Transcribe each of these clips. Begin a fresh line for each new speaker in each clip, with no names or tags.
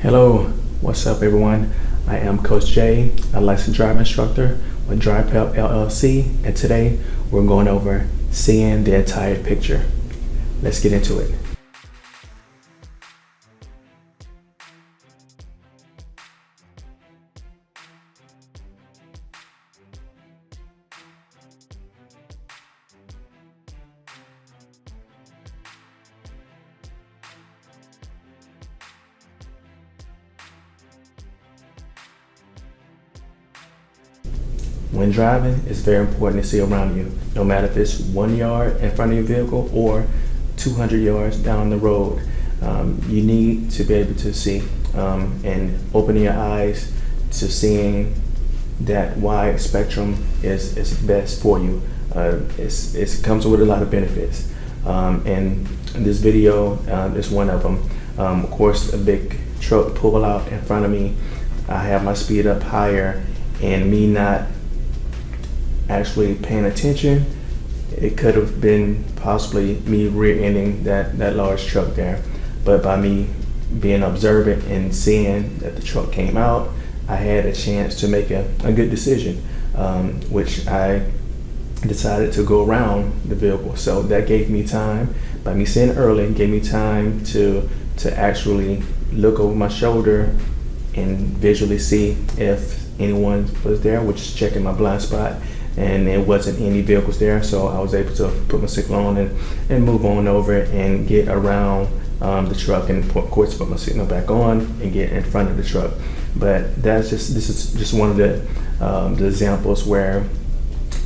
Hello, what's up everyone? I am Coach Jay, a licensed driving instructor with Drive Prep LLC, and today we're going over seeing the entire picture. Let's get into it. When driving, it's very important to see around you, no matter if it's 1 yard in front of your vehicle or 200 yards down the road. You need to be able to see and open your eyes to seeing that wide spectrum is best for you. It comes with a lot of benefits. And this video is one of them. Of course, a big truck pull out in front of me. I have my speed up higher, and me not actually paying attention, it could have been possibly me rear-ending that large truck there. But by me being observant and seeing that the truck came out, I had a chance to make a good decision, which I decided to go around the vehicle. So that gave me time, by me seeing early, gave me time to actually look over my shoulder and visually see if anyone was there, which is checking my blind spot, and there wasn't any vehicles there, so I was able to put my signal on and move on over and get around the truck, and of course put my signal back on and get in front of the truck. But this is just one of the examples where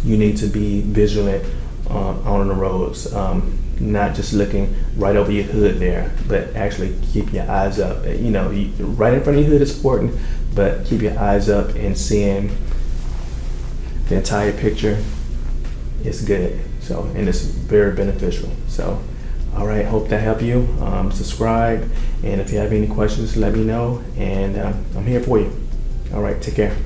you need to be vigilant on the roads, not just looking right over your hood there, but actually keep your eyes up. You know, right in front of your hood is important, but keep your eyes up and seeing the entire picture is good. So, and it's very beneficial. So, all right, hope that helped you. Subscribe, and if you have any questions, let me know, and I'm here for you. All right, take care.